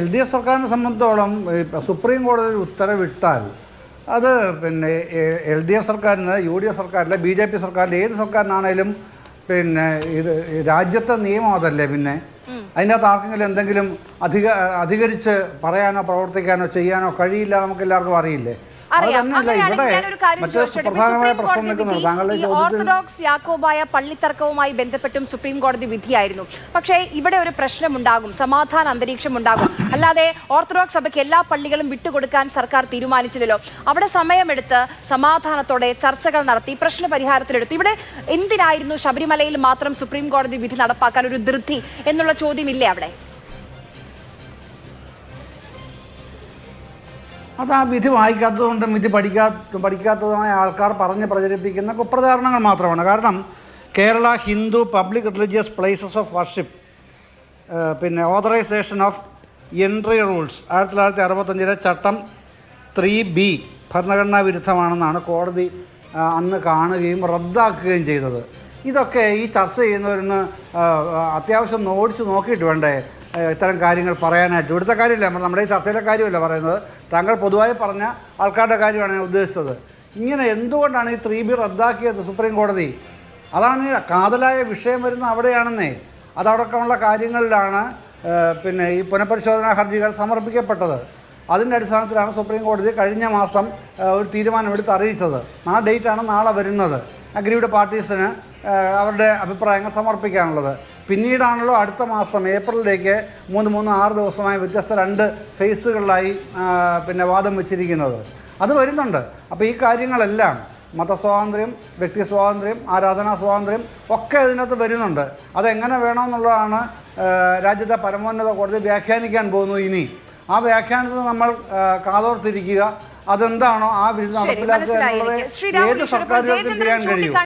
LDF സർക്കാരിനെ സംബന്ധിച്ചോളം supreme കോടതി ഉത്തരവിട്ടാൽ അത് പിന്നെ LDF സർക്കാരിന് UDF സർക്കാരിലെ BJP സർക്കാരിലെ ഏത് സർക്കാരിനാണേലും പിന്നെ ഇത് രാജ്യത്തെ നിയമം അതല്ലേ. പിന്നെ അതിനകത്ത് ആർക്കെങ്കിലും എന്തെങ്കിലും അധികരിച്ച് പറയാനോ പ്രവർത്തിക്കാനോ ചെയ്യാനോ കഴിയില്ല, നമുക്ക് എല്ലാവർക്കും അറിയില്ലേ. ഓർത്തഡോക്സ് യാക്കോബായ പള്ളിത്തർക്കവുമായി ബന്ധപ്പെട്ടും സുപ്രീം കോടതി വിധിയായിരുന്നു. പക്ഷേ ഇവിടെ ഒരു പ്രശ്നമുണ്ടാകും, സമാധാന അന്തരീക്ഷം ഉണ്ടാകും. അല്ലാതെ ഓർത്തഡോക്സ് സഭയ്ക്ക് എല്ലാ പള്ളികളും വിട്ടുകൊടുക്കാൻ സർക്കാർ തീരുമാനിച്ചില്ലല്ലോ. അവിടെ സമയമെടുത്ത് സമാധാനത്തോടെ ചർച്ചകൾ നടത്തി പ്രശ്ന പരിഹാരത്തിലെടുത്തു. ഇവിടെ എന്തിനായിരുന്നു ശബരിമലയിൽ മാത്രം സുപ്രീം കോടതി വിധി നടപ്പാക്കാൻ ഒരു ധൃതി എന്നുള്ള ചോദ്യമില്ലേ അവിടെ? അത് ആ വിധി വായിക്കാത്തതുകൊണ്ടും വിധി പഠിക്കാത്തതുമായ ആൾക്കാർ പറഞ്ഞ് പ്രചരിപ്പിക്കുന്ന കുപ്രചാരണങ്ങൾ മാത്രമാണ്. കാരണം Kerala Hindu public religious places of worship പിന്നെ ഓതറൈസേഷൻ ഓഫ് എൻട്രി റൂൾസ് 1965 ചട്ടം 3B ഭരണഘടനാ വിരുദ്ധമാണെന്നാണ് കോടതി അന്ന് കാണുകയും റദ്ദാക്കുകയും ചെയ്തത്. ഇതൊക്കെ ഈ ചർച്ച ചെയ്യുന്നവരിന്ന് അത്യാവശ്യം ഓടിച്ചു നോക്കിയിട്ട് വേണ്ടേ ഇത്തരം കാര്യങ്ങൾ പറയാനായിട്ട്. ഇവിടുത്തെ കാര്യമില്ല, നമ്മുടെ ഈ ചർച്ചയിലെ കാര്യമല്ല പറയുന്നത്, താങ്കൾ പൊതുവായി പറഞ്ഞ ആൾക്കാരുടെ കാര്യമാണ് ഞാൻ ഉദ്ദേശിച്ചത്. ഇങ്ങനെ എന്തുകൊണ്ടാണ് ഈ 3B റദ്ദാക്കിയത് സുപ്രീം കോടതി? അതാണ് ഈ കാതലായ വിഷയം വരുന്ന അവിടെയാണെന്നേ. അതടക്കമുള്ള കാര്യങ്ങളിലാണ് പിന്നെ ഈ പുനഃപരിശോധനാ ഹർജികൾ സമർപ്പിക്കപ്പെട്ടത്. അതിൻ്റെ അടിസ്ഥാനത്തിലാണ് സുപ്രീം കോടതി കഴിഞ്ഞ മാസം ഒരു തീരുമാനമെടുത്ത് അറിയിച്ചത്. ആ ഡേറ്റാണ് നാളെ വരുന്നത്. അഗ്രീവ്ഡ് പാർട്ടീസിന് അവരുടെ അഭിപ്രായങ്ങൾ സമർപ്പിക്കാനുള്ളത്. പിന്നീടാണല്ലോ അടുത്ത മാസം ഏപ്രിലിലേക്ക് 3-6 ദിവസമായി വ്യത്യസ്ത 2 ഫേസുകളിലായി പിന്നെ വാദം വെച്ചിരിക്കുന്നത്. അത് വരുന്നുണ്ട്. അപ്പോൾ ഈ കാര്യങ്ങളെല്ലാം മതസ്വാതന്ത്ര്യം, വ്യക്തി സ്വാതന്ത്ര്യം, ആരാധനാ സ്വാതന്ത്ര്യം ഒക്കെ ഇതിനകത്ത് വരുന്നുണ്ട്. അതെങ്ങനെ വേണമെന്നുള്ളതാണ് രാജ്യത്തെ പരമോന്നത കോടതി വ്യാഖ്യാനിക്കാൻ പോകുന്നത്. ഇനി ആ വ്യാഖ്യാനത്തിൽ നമ്മൾ കാതോർത്തിരിക്കുക. അതെന്താണോ ആ വിധി നടപ്പിലാക്കുക എന്നുള്ളത് ഏത് സർക്കാരുകൾക്കും ചെയ്യാൻ കഴിയും.